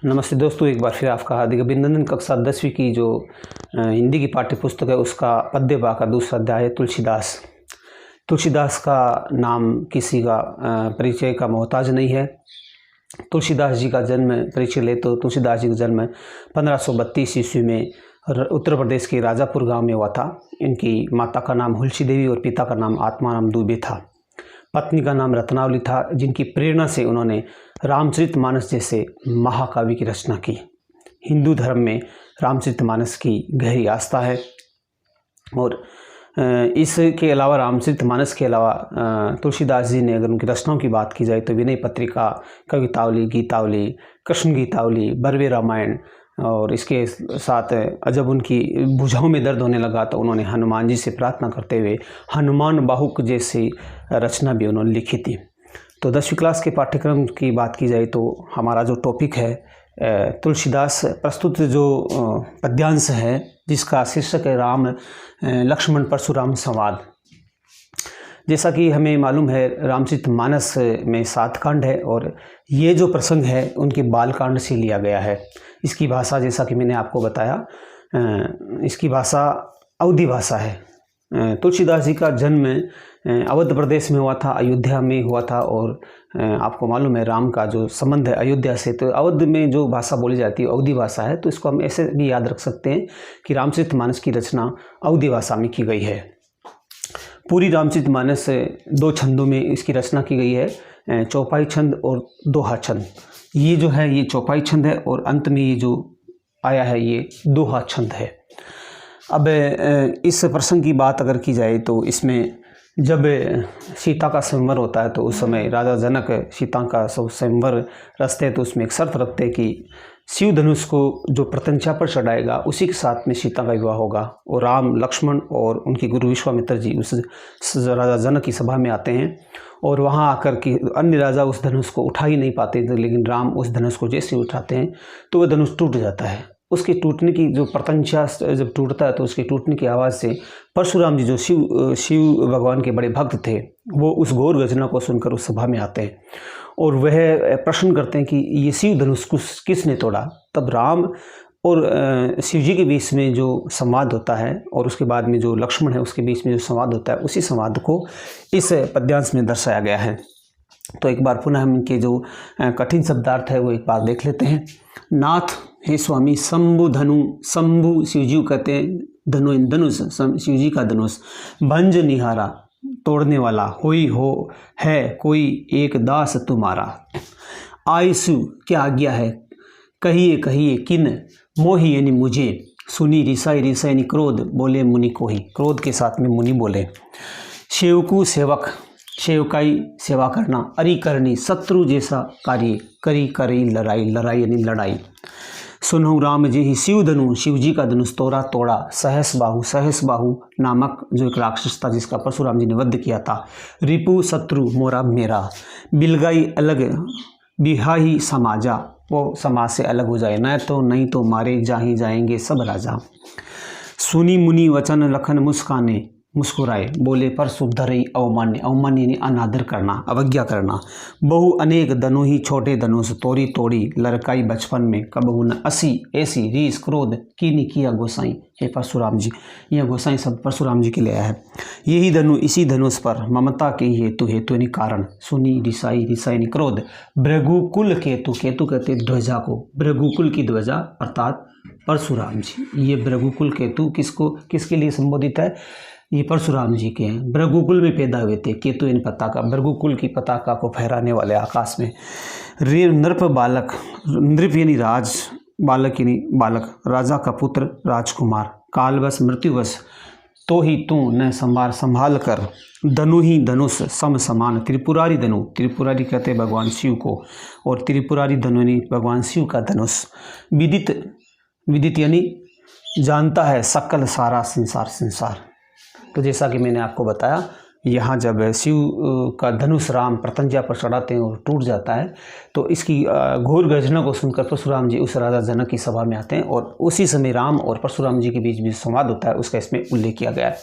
नमस्ते दोस्तों, एक बार फिर आपका हार्दिक अभिनंदन। कक्षा 10वीं की जो हिंदी की पाठ्य पुस्तक है उसका पद्य बा का दूसरा अध्याय है तुलसीदास। तुलसीदास का नाम किसी का परिचय का मोहताज नहीं है। तुलसीदास जी का जन्म परिचय ले तो तुलसीदास जी का जन्म 1532 ईस्वी में उत्तर प्रदेश के राजापुर गांव में हुआ था। इनकी माता का नाम हुलसी देवी और पिता का नाम आत्माराम दुबे था। पत्नी का नाम रत्नावली था, जिनकी प्रेरणा से उन्होंने रामचरितमानस जैसे महाकाव्य की रचना की। हिंदू धर्म में रामचरितमानस की गहरी आस्था है और इसके अलावा रामचरितमानस के अलावा तुलसीदास जी ने अगर उनकी रचनाओं की बात की जाए तो विनय पत्रिका, कवितावली, गीतावली, कृष्ण गीतावली, बरवे रामायण और इसके साथ जब उनकी भुजाओं में दर्द होने लगा तो उन्होंने हनुमान जी से प्रार्थना करते हुए हनुमान बाहुक जैसी रचना भी उन्होंने लिखी थी। तो 10वीं क्लास के पाठ्यक्रम की बात की जाए तो हमारा जो टॉपिक है तुलसीदास प्रस्तुत जो पद्यांश है जिसका शीर्षक है राम लक्ष्मण परशुराम संवाद। जैसा कि हमें मालूम है रामचरितमानस में 7 कांड है और ये जो प्रसंग है उनके बालकांड से लिया गया है। इसकी भाषा जैसा कि मैंने आपको बताया इसकी भाषा अवधी भाषा है। तुलसीदास जी का जन्म अवध प्रदेश में हुआ था, अयोध्या में हुआ था और आपको मालूम है राम का जो संबंध है अयोध्या से, तो अवध में जो भाषा बोली जाती है अवधी भाषा है। तो इसको हम ऐसे भी याद रख सकते हैं कि रामचरितमानस की रचना अवधी भाषा में की गई है। पूरी रामचरितमानस 2 छंदों में इसकी रचना की गई है, चौपाई छंद और दोहा छंद। ये जो है ये चौपाई छंद है और अंत में ये जो आया है ये दोहा छंद है। अब इस प्रसंग की बात अगर की जाए तो इसमें जब सीता का स्वयंवर होता है तो उस समय राजा जनक सीता का स्वयंवर रचते तो उसमें एक शर्त रखते हैं कि शिव धनुष को जो प्रत्यंचा पर चढ़ाएगा उसी के साथ में सीता का विवाह होगा। और राम, लक्ष्मण और उनके गुरु विश्वामित्र जी उस राजा जनक की सभा में आते हैं और वहाँ आकर के अन्य राजा उस धनुष को उठा ही नहीं पाते थे, लेकिन राम उस धनुष को जैसे उठाते हैं तो वह धनुष टूट जाता है। उसके टूटने की जो प्रत्यंचा जब टूटता है तो उसके टूटने की आवाज़ से परशुराम जी जो शिव भगवान के बड़े भक्त थे वो उस घोर गर्जना को सुनकर उस सभा में आते हैं और वह प्रश्न करते हैं कि ये शिव धनुष को किसने तोड़ा। तब राम और शिव जी के बीच में जो संवाद होता है और उसके बाद में जो लक्ष्मण है उसके बीच में जो संवाद होता है उसी संवाद को इस पद्यांश में दर्शाया गया है। तो एक बार पुनः हम इनके जो कठिन शब्दार्थ है वो एक बार देख लेते हैं। नाथ हे स्वामी शंभु धनु, शंभु शिवजी कहते हैं धनुष, शिवजी का धनुष। भंज निहारा तोड़ने वाला, होई हो है कोई एक दास तुम्हारा। आयसु क्या आज्ञा है, कहिए कहिए किन, मोहि यानी मुझे, सुनी रिसाई रिसाई यानी क्रोध, बोले मुनि को ही, क्रोध के साथ में मुनि बोले। सेवकु सेवक, सेवकाई सेवा करना, अरि करनी शत्रु जैसा कार्य, करी करी लड़ाई, लड़ाई यानी लड़ाई। सुनो राम जी ही शिव धनु, शिव जी का धनुष तोड़ा तोड़ा। सहस बाहु नामक जो एक राक्षस था जिसका परशुराम जी ने वध किया था। रिपु शत्रु मोरा मेरा, बिलगाई अलग बिहाही समाजा, वो समाज से अलग हो जाए, नहीं तो मारे जाही जाएंगे सब राजा। सुनी मुनि वचन लखन मुस्काने, मुस्कुराए, बोले पर सुधरई अवमान्य, अवमान्य यानी अनादर करना, अवज्ञा करना। बहु अनेक धनुहि छोटे धनुष, तोड़ी तोड़ी लड़काई बचपन में, कबहु न असी ऐसी रीस क्रोध कीनी किया गोसाई। हे परशुराम जी, यह गोसाई शब्द परशुराम जी के लिए आया है। यही धनु इसी धनुष पर ममता के हेतु, हेतु यानी कारण, सुनी रिसाई, रिसाई यानी क्रोध। भृगुकुल केतु, केतु कहते ध्वजा को, भृगुकुल की ध्वजा अर्थात परशुराम जी। ये भृगुकुल केतु किसके लिए संबोधित है, ये परशुराम जी के हैं। भृगुकुल में पैदा हुए थे, केतु इन पताका, भृगुकुल की पताका को फहराने वाले आकाश में। रे नृप बालक, नृप यानी राज, बालक यानी बालक, राजा का पुत्र राजकुमार। कालवश मृत्युवश तो ही तू न संभाल कर, धनु ही धनुष सम समान। त्रिपुरारी धनु, त्रिपुरारी कहते हैं भगवान शिव को और त्रिपुरारी धनु यानी भगवान शिव का धनुष। विदित, विदित यानी जानता है सकल सारा संसार। तो जैसा कि मैंने आपको बताया यहाँ जब शिव का धनुष राम प्रत्यंजा पर चढ़ाते हैं और टूट जाता है, तो इसकी घोर गर्जना को सुनकर परशुराम जी उस राजा जनक की सभा में आते हैं और उसी समय राम और परशुराम जी के बीच भी संवाद होता है, उसका इसमें उल्लेख किया गया है।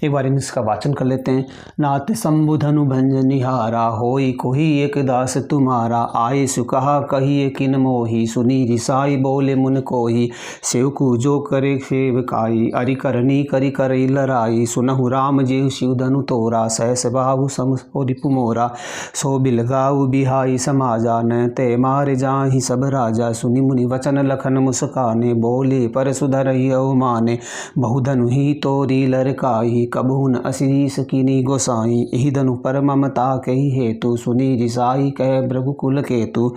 एक बार इसका वाचन कर लेते हैं। नाथ शंभु धनु भंज निहारा, होई कोही एक दास तुम्हारा, आए सु कहा कहिए किन मोही, सुनी रिसाई बोले मुन कोही, सेवकु जो करे सेवकाई, अरि करनी करी करई लड़ाई, सुनहु राम जेहु शिव धनु तोरा, सहस बाहु सम रिपु मोरा, सो बिलगाऊ बिहाई समाजा, न ते मारे जाहि सब राजा, सुनि मुनि वचन लखन मुस्काने, बोले पर सुधरहि माने, बहुधनु ही तोरी लरकाई, कबहुन असीस कीनी गोसाई, एहि धनु पर ममता कही हेतु, सुनी रिसाई कह रघुकुल केतु,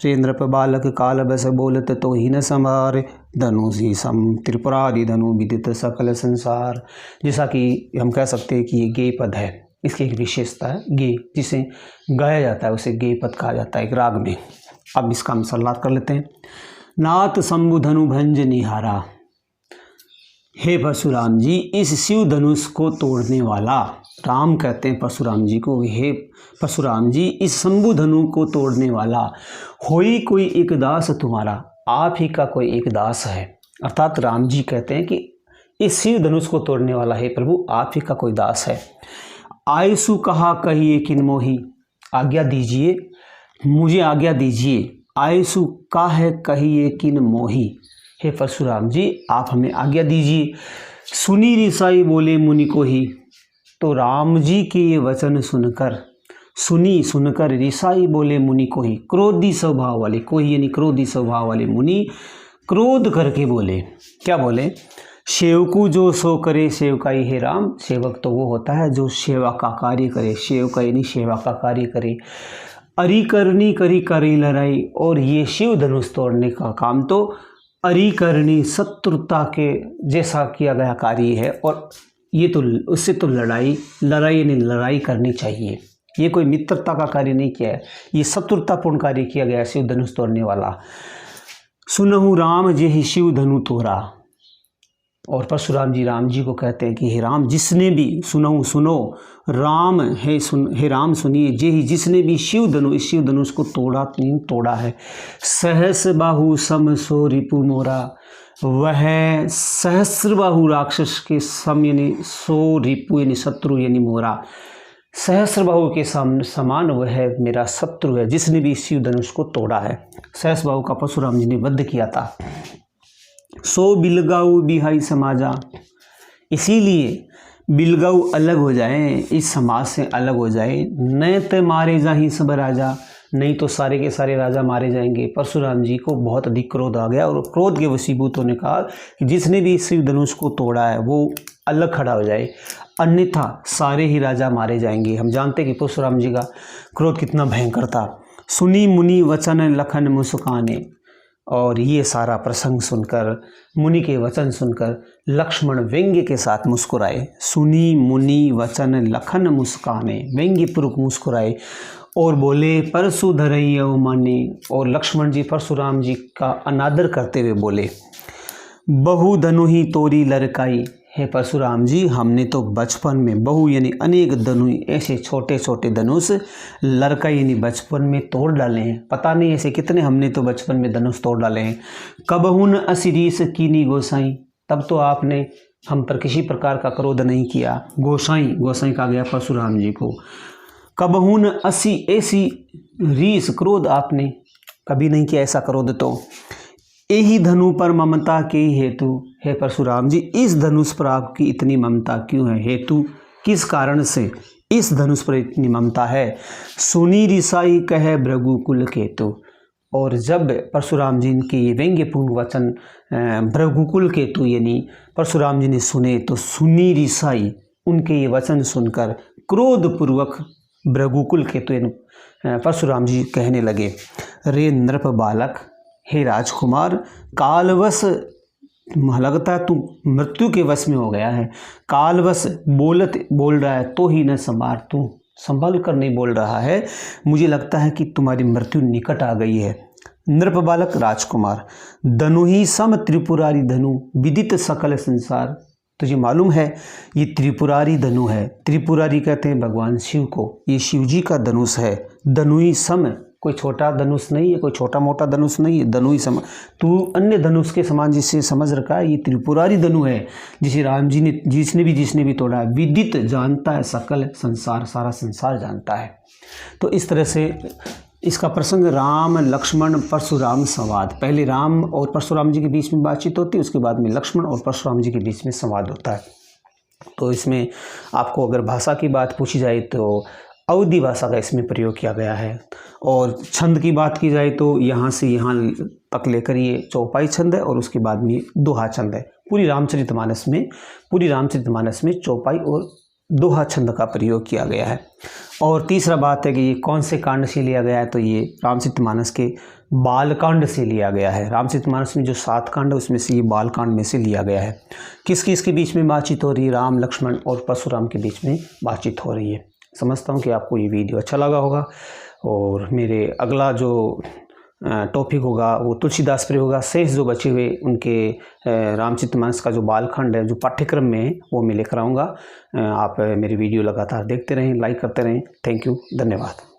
रेंद्रप बालक काल बस बोलत तो ही न संभार, धनु सी सम त्रिपुरादि धनु विदित सकल संसार। जैसा कि हम कह सकते हैं कि ये गेय पद है, इसकी एक विशेषता है, गेय जिसे गाया जाता है उसे गेय पद कहा जाता है एक राग में। अब इसका हम संलाप कर लेते हैं। नाथ शंभु धनु भंज निहारा, हे परशुराम जी इस शिव धनुष को तोड़ने वाला, राम कहते हैं परशुराम जी को, हे परशुराम जी इस शंभु धनु को तोड़ने वाला, होई कोई एक दास तुम्हारा, आप ही का कोई एक दास है। अर्थात राम जी कहते हैं कि इस शिव धनुष को तोड़ने वाला है प्रभु, आप ही का कोई दास है। आयसु कहा कहिए किन मोही, आज्ञा दीजिए, मुझे आज्ञा दीजिए। आयसु का है कहिए किन मोही, हे परशुराम जी आप हमें आज्ञा दीजिए। सुनी रिसाई बोले मुनि को ही, तो राम जी के ये वचन सुनकर, सुनकर रिसाई बोले मुनि को ही, क्रोधी स्वभाव वाले, कोई यानी क्रोधी स्वभाव वाले मुनि क्रोध करके बोले, क्या बोले, सेवकु जो सो करे सेवकाई, हे राम सेवक तो वो होता है जो सेवा का कार्य करे, सेवका यानी सेवा का कार्य करे, अरि करनी करी करी लड़ाई, और ये शिव धनुष तोड़ने का काम तो अरि करनी शत्रुता के जैसा किया गया कार्य है, और ये तो उससे तो लड़ाई यानी लड़ाई करनी चाहिए, ये कोई मित्रता का कार्य नहीं किया है, ये शत्रुतापूर्ण कार्य किया गया शिव धनुष तोड़ने वाला। सुनहु राम जे ही शिव धनु तोरा, और परशुराम जी राम जी को कहते हैं कि हे राम जिसने भी, सुनहु सुनो, राम है हे राम सुनिए, जे ही जिसने भी शिव धनुष को तोड़ा है, सहस बाहु सम सो रिपु मोरा, वह सहस्र बाहु राक्षस के सम यानी सो रिपु यानी शत्रु यानी मोरा, सहस्र बाहु के समान वह मेरा शत्रु है जिसने भी शिव धनुष को तोड़ा है। सहस्र बाहु का परशुराम जी ने वध किया था। सो बिलगाऊ बिहाई समाजा, इसीलिए बिलगाऊ अलग हो जाए, इस समाज से अलग हो जाए, न ते मारे जाहि सब राजा, नहीं तो सारे के सारे राजा मारे जाएंगे। परशुराम जी को बहुत अधिक क्रोध आ गया और क्रोध के वशीभूतों ने कहा कि जिसने भी शिव धनुष को तोड़ा है वो अलग खड़ा हो जाए, अन्यथा सारे ही राजा मारे जाएंगे। हम जानते हैं कि परशुराम जी का क्रोध कितना भयंकर था। सुनी मुनि वचन लखन मुस्काने, और ये सारा प्रसंग सुनकर, मुनि के वचन सुनकर लक्ष्मण व्यंग्य के साथ मुस्कुराए। सुनी मुनि वचन लखन मुस्काने, व्यंग्यपूर्वक मुस्कुराए और बोले परशु धरई माने, और लक्ष्मण जी परशुराम जी का अनादर करते हुए बोले, बहु धनु ही तोरी लड़काई, हे परशुराम जी हमने तो बचपन में बहु यानी अनेक धनु, ऐसे छोटे छोटे धनुष लड़काई यानी बचपन में तोड़ डाले हैं, पता नहीं ऐसे कितने हमने तो बचपन में धनुष तोड़ डाले हैं। कबहुन असिरीस कीनी गोसाई, तब तो आपने हम पर किसी प्रकार का क्रोध नहीं किया। गोसाई कहा गया परशुराम जी को। कबहुन ऐसी रीस क्रोध आपने कभी नहीं किया ऐसा क्रोध तो। यही धनु पर ममता के हेतु, हे परशुराम जी इस धनुष पर आपकी इतनी ममता क्यों है, हेतु किस कारण से इस धनुष पर इतनी ममता है। सुनी रिसाई कहे भृगुकुल केतु, और जब परशुराम जी के ये व्यंग्यपूर्ण वचन भृगुकुल केतु यानी परशुराम जी ने सुने, तो सुनी रिसाई उनके ये वचन सुनकर क्रोधपूर्वक भृगुकुल केतु परशुराम जी कहने लगे, रे नृप बालक, हे राजकुमार, कालवश लगता है तू मृत्यु के वश में हो गया है। कालवश बोल रहा है तो ही न संभाल, तू संभल कर नहीं बोल रहा है, मुझे लगता है कि तुम्हारी मृत्यु निकट आ गई है। नृप बालक राजकुमार, धनु ही सम त्रिपुरारी धनु विदित सकल संसार, तुझे मालूम है ये त्रिपुरारी धनु है। त्रिपुरारी कहते हैं भगवान शिव को। ये शिव जी का धनुष है। धनुई सम, कोई छोटा धनुष नहीं है, कोई छोटा मोटा धनुष नहीं है, धनुई सम। तू अन्य धनुष के समान जिसे समझ रखा है, ये त्रिपुरारी धनु है जिसे राम जी ने जिसने भी तोड़ा है, विदित जानता है सकल संसार, सारा संसार जानता है। तो इस तरह से इसका प्रसंग राम लक्ष्मण परशुराम संवाद, पहले राम और परशुराम जी के बीच में बातचीत होती है, उसके बाद में लक्ष्मण और परशुराम जी के बीच में संवाद होता है। तो इसमें आपको अगर भाषा की बात पूछी जाए तो अवधी भाषा का इसमें प्रयोग किया गया है। और छंद की बात की जाए तो यहाँ से यहाँ तक लेकर ये चौपाई छंद है और उसके बाद में दोहा छंद है। पूरी रामचरितमानस में चौपाई और दोहा छंद का प्रयोग किया गया है। और तीसरा बात है कि ये कौन से कांड से लिया गया है, तो ये रामचरितमानस के बालकांड से लिया गया है। रामचरितमानस में जो 7 कांड है उसमें से ये बालकांड में से लिया गया है। किस किस के बीच में बातचीत हो रही है? राम लक्ष्मण और परशुराम के बीच में बातचीत हो रही है। समझता हूँ कि आपको ये वीडियो अच्छा लगा होगा और मेरे अगला जो टॉपिक होगा वो तुलसीदास पर होगा। शेष जो बचे हुए उनके रामचरितमानस का जो बालखंड है, जो पाठ्यक्रम में है, वो मैं लेकर आऊँगा। आप मेरी वीडियो लगातार देखते रहें, लाइक करते रहें। थैंक यू, धन्यवाद।